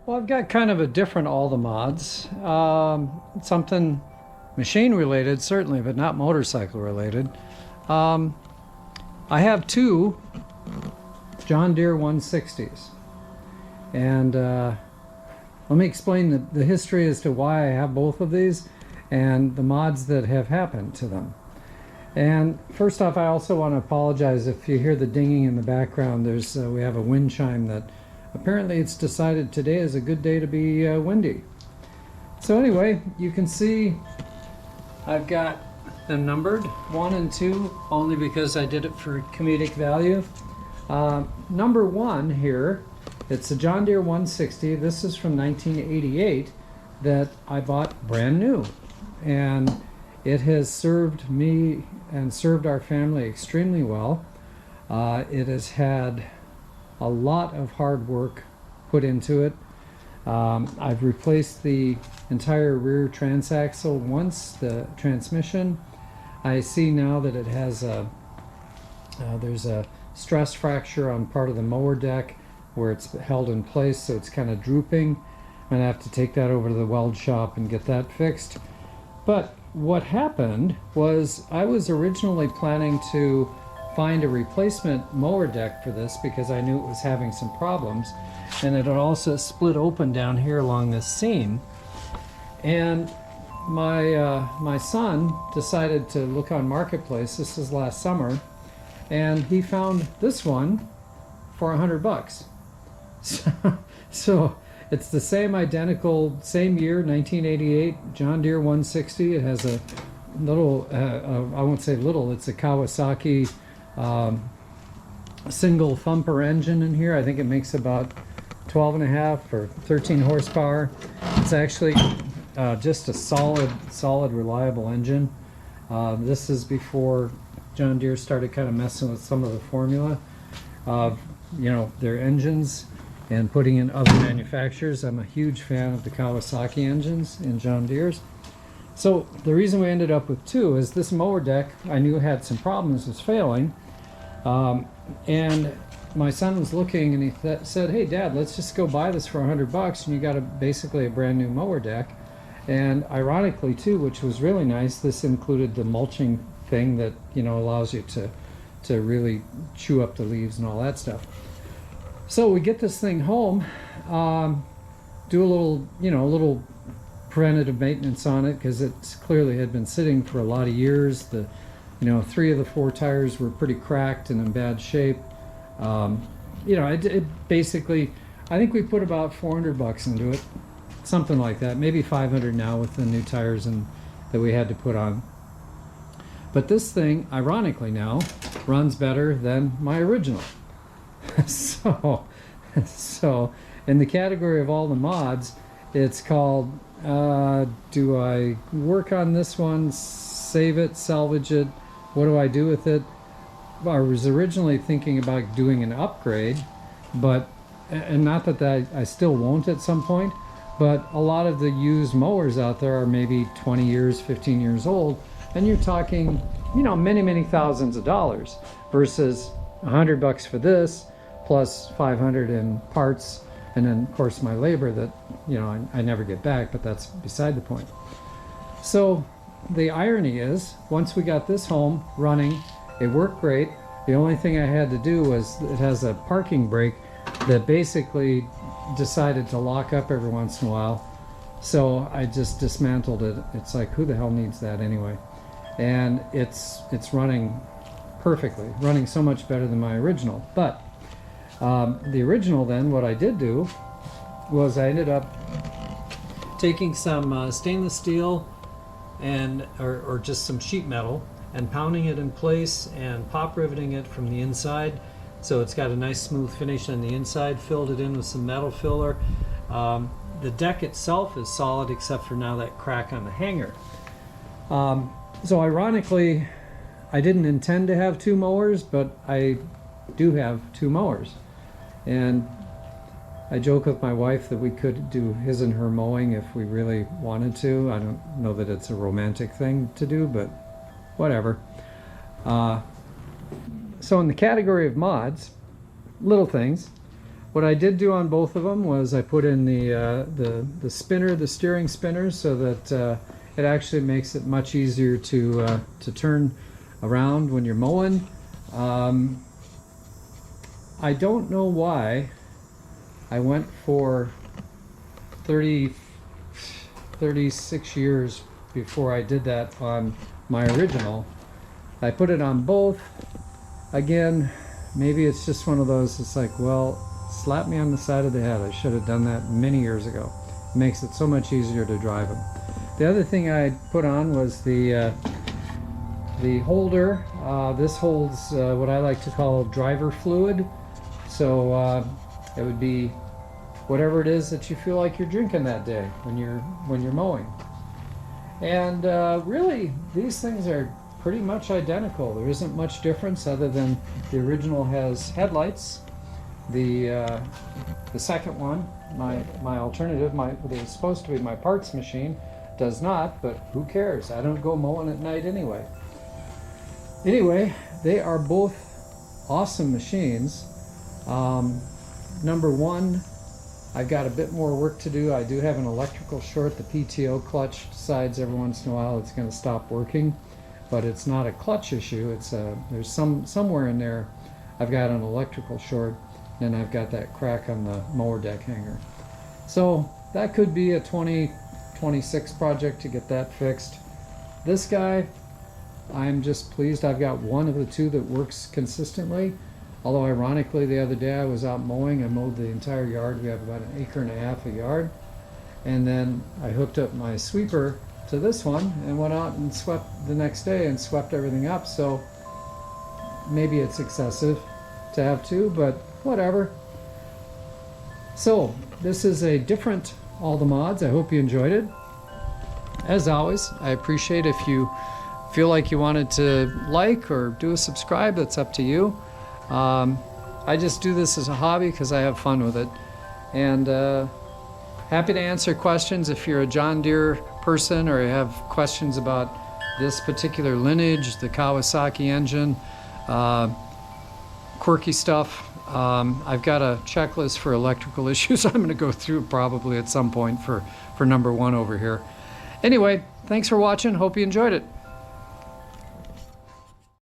Well, I've got kind of a different all the mods. Something machine related, certainly, but not motorcycle related. I have two John Deere 160s. And let me explain the history as to why I have both of these and the mods that have happened to them. And first off, I also want to apologize if you hear the dinging in the background. We have a wind chime that apparently it's decided today is a good day to be windy. So anyway, you can see I've got them numbered 1 and 2 only because I did it for comedic value. Number 1 here, it's a John Deere 160. This is from 1988 that I bought brand new. And it has served me and served our family extremely well. It has had a lot of hard work put into it. I've replaced the entire rear transaxle once, the transmission. I see now that it has there's a stress fracture on part of the mower deck where it's held in place, so it's kind of drooping. I'm gonna have to take that over to the weld shop and get that fixed. But what happened was I was originally planning to find a replacement mower deck for this because I knew it was having some problems, and it had also split open down here along this seam. And my son decided to look on Marketplace. This is last summer, and he found this one for $100. So it's the same identical, same year, 1988 John Deere 160. It has a little, I won't say little, it's a Kawasaki single thumper engine in here. I think it makes about 12.5 or 13 horsepower. It's actually just a solid, reliable engine. This is before John Deere started kind of messing with some of the formula of, their engines and putting in other manufacturers. I'm a huge fan of the Kawasaki engines in John Deere's. So the reason we ended up with two is this mower deck I knew had some problems, was failing. And my son was looking and he said, "Hey Dad, let's just go buy this for $100 and you got basically a brand new mower deck." And ironically too, which was really nice, this included the mulching thing that allows you to really chew up the leaves and all that stuff. So we get this thing home, do a little preventative maintenance on it because it clearly had been sitting for a lot of years. The 3 of the 4 tires were pretty cracked and in bad shape. It basically, I think we put about $400 into it, something like that, maybe 500 now with the new tires that we had to put on. But this thing, ironically now, runs better than my original. So in the category of all the mods, it's called, do I work on this one, save it, salvage it, what do I do with it? I was originally thinking about doing an upgrade, and not that I still won't at some point, but a lot of the used mowers out there are maybe 20 years, 15 years old, and you're talking, many thousands of dollars versus $100 for this, plus 500 in parts, and then of course my labor that I never get back, but that's beside the point. So the irony is, once we got this home running, it worked great. The only thing I had to do was, it has a parking brake that basically decided to lock up every once in a while, so I just dismantled it. It's like, who the hell needs that anyway? And it's running perfectly, running so much better than my original. But the original then, what I did do was I ended up taking some stainless steel or just some sheet metal and pounding it in place and pop riveting it from the inside so it's got a nice smooth finish on the inside, filled it in with some metal filler. The deck itself is solid except for now that crack on the hanger. So ironically, I didn't intend to have 2 mowers, but I do have 2 mowers. And I joke with my wife that we could do his and her mowing if we really wanted to. I don't know that it's a romantic thing to do, but whatever. So in the category of mods, little things, What I did do on both of them was I put in the spinner, the steering spinner, so that it actually makes it much easier to turn around when you're mowing. I don't know why I went for 36 years before I did that on my original. I put it on both. Again, maybe it's just one of those, it's like, well, slap me on the side of the head. I should have done that many years ago. It makes it so much easier to drive them. The other thing I put on was the holder. This holds what I like to call driver fluid. So it would be whatever it is that you feel like you're drinking that day when you're mowing. And really, these things are pretty much identical. There isn't much difference other than the original has headlights. The second one, my alternative, that was supposed to be my parts machine, does not, but who cares? I don't go mowing at night anyway. Anyway, they are both awesome machines. Number one, I've got a bit more work to do. I do have an electrical short. The PTO clutch decides every once in a while it's going to stop working, but it's not a clutch issue. It's there's somewhere in there I've got an electrical short, and I've got that crack on the mower deck hanger. So that could be a 2026 project to get that fixed. This guy, I'm just pleased I've got one of the two that works consistently. Although ironically, the other day I was out mowing. I mowed the entire yard. We have about 1.5 acres of yard. And then I hooked up my sweeper to this one and went out and swept the next day and swept everything up. So maybe it's excessive to have two, but whatever. So this is a different All the Mods. I hope you enjoyed it. As always, I appreciate if you feel like you wanted to like or do a subscribe. That's up to you. I just do this as a hobby because I have fun with it. And happy to answer questions if you're a John Deere person or you have questions about this particular lineage, the Kawasaki engine, quirky stuff. I've got a checklist for electrical issues I'm going to go through probably at some point for number one over here. Anyway, thanks for watching. Hope you enjoyed it.